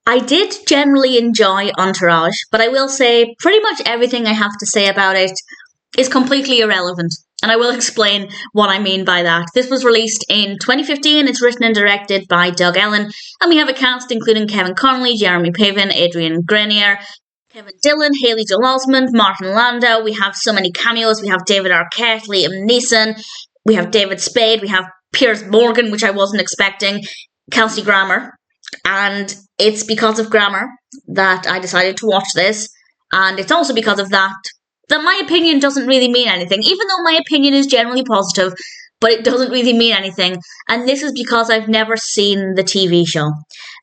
I did generally enjoy Entourage, but I will say pretty much everything I have to say about it is completely irrelevant. And I will explain what I mean by that. This was released in 2015. It's written and directed by Doug Ellen. And we have a cast including Kevin Connolly, Jeremy Piven, Adrian Grenier, Kevin Dillon, Haley Joel Osment, Martin Landau. We have so many cameos. We have David Arquette, Liam Neeson. We have David Spade. We have Piers Morgan, which I wasn't expecting. Kelsey Grammer. And it's because of Grammer that I decided to watch this. And it's also because of that my opinion doesn't really mean anything, even though my opinion is generally positive, but it doesn't really mean anything. And this is because I've never seen the TV show.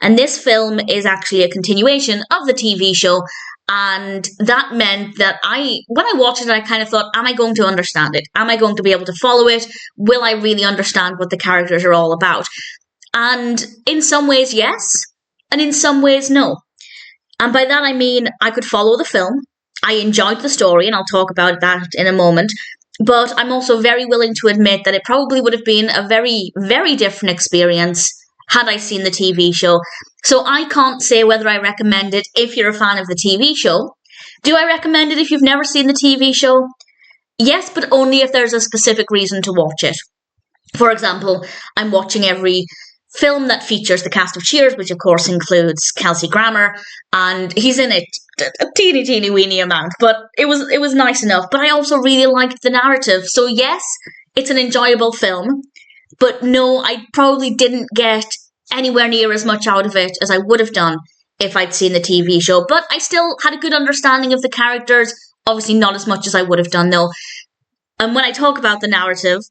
And this film is actually a continuation of the TV show. And that meant that when I watched it, I kind of thought, am I going to understand it? Am I going to be able to follow it? Will I really understand what the characters are all about? And in some ways, yes. And in some ways, no. And by that, I mean, I could follow the film. I enjoyed the story, and I'll talk about that in a moment. But I'm also very willing to admit that it probably would have been a very, very different experience had I seen the TV show. So I can't say whether I recommend it if you're a fan of the TV show. Do I recommend it if you've never seen the TV show? Yes, but only if there's a specific reason to watch it. For example, I'm watching every film that features the cast of Cheers, which of course includes Kelsey Grammer, and he's in it a teeny weeny amount, but it was nice enough. But I also really liked the narrative. So yes, it's an enjoyable film, but no, I probably didn't get anywhere near as much out of it as I would have done if I'd seen the TV show. But I still had a good understanding of the characters, obviously not as much as I would have done though. And when I talk about the narrative,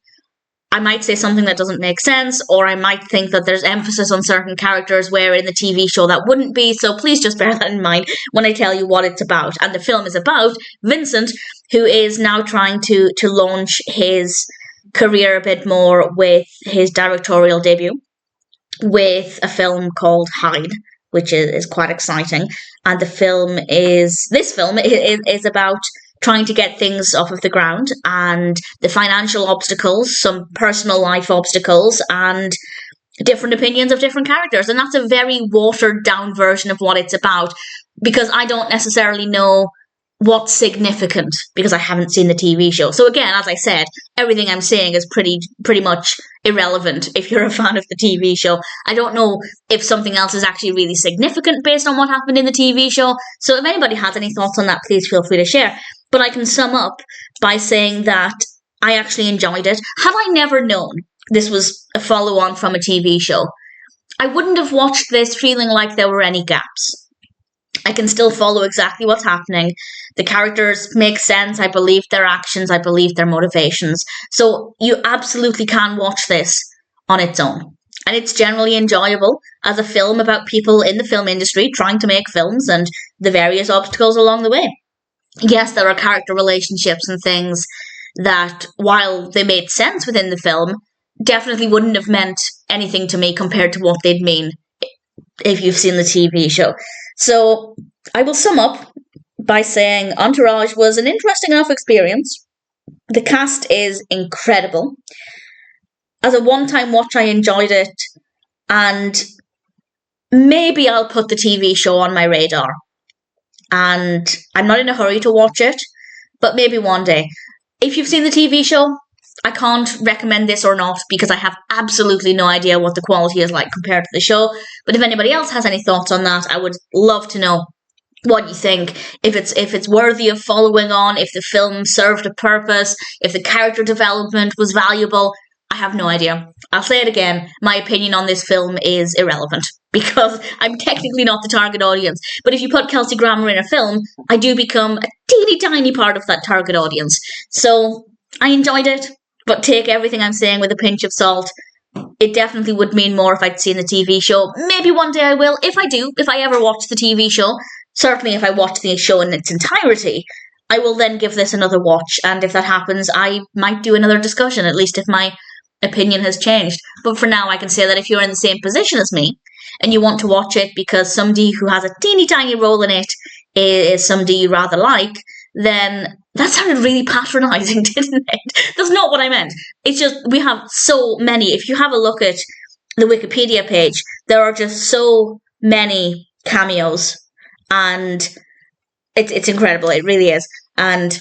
I might say something that doesn't make sense, or I might think that there's emphasis on certain characters where in the TV show that wouldn't be, so please just bear that in mind when I tell you what it's about. And the film is about Vincent, who is now trying to launch his career a bit more with his directorial debut with a film called Hyde, which is quite exciting. And this film is about trying to get things off of the ground and the financial obstacles, some personal life obstacles, and different opinions of different characters. And that's a very watered down version of what it's about, because I don't necessarily know what's significant because I haven't seen the TV show. So again, as I said, everything I'm saying is pretty much irrelevant if you're a fan of the TV show. I don't know if something else is actually really significant based on what happened in the TV show. So if anybody has any thoughts on that, please feel free to share. But I can sum up by saying that I actually enjoyed it. Had I never known this was a follow-on from a TV show, I wouldn't have watched this feeling like there were any gaps. I can still follow exactly what's happening. The characters make sense. I believe their actions. I believe their motivations. So you absolutely can watch this on its own. And it's generally enjoyable as a film about people in the film industry trying to make films and the various obstacles along the way. Yes, there are character relationships and things that, while they made sense within the film, definitely wouldn't have meant anything to me compared to what they'd mean if you've seen the TV show. So I will sum up by saying Entourage was an interesting enough experience. The cast is incredible. As a one-time watch, I enjoyed it, and maybe I'll put the TV show on my radar. And I'm not in a hurry to watch it, but maybe one day. If you've seen the TV show, I can't recommend this or not because I have absolutely no idea what the quality is like compared to the show. But if anybody else has any thoughts on that, I would love to know what you think. If it's worthy of following on, if the film served a purpose, if the character development was valuable. I have no idea. I'll say it again. My opinion on this film is irrelevant because I'm technically not the target audience. But if you put Kelsey Grammer in a film, I do become a teeny tiny part of that target audience. So I enjoyed it, but take everything I'm saying with a pinch of salt. It definitely would mean more if I'd seen the TV show. Maybe one day I will. If I do, if I ever watch the TV show, certainly if I watch the show in its entirety, I will then give this another watch. And if that happens, I might do another discussion, at least if my opinion has changed. But for now, I can say that if you're in the same position as me and you want to watch it because somebody who has a teeny tiny role in it is somebody you rather like, then that sounded really patronizing, didn't it? That's not what I meant. It's just we have so many. If you have a look at the Wikipedia page, there are just so many cameos, and it's incredible. It really is. And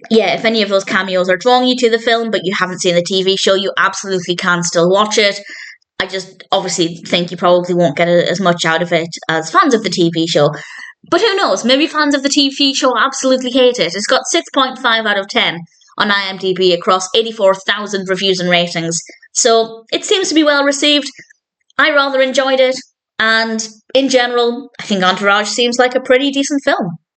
yeah, if any of those cameos are drawing you to the film, but you haven't seen the TV show, you absolutely can still watch it. I just obviously think you probably won't get as much out of it as fans of the TV show. But who knows? Maybe fans of the TV show absolutely hate it. It's got 6.5 out of 10 on IMDb across 84,000 reviews and ratings. So it seems to be well received. I rather enjoyed it. And in general, I think Entourage seems like a pretty decent film.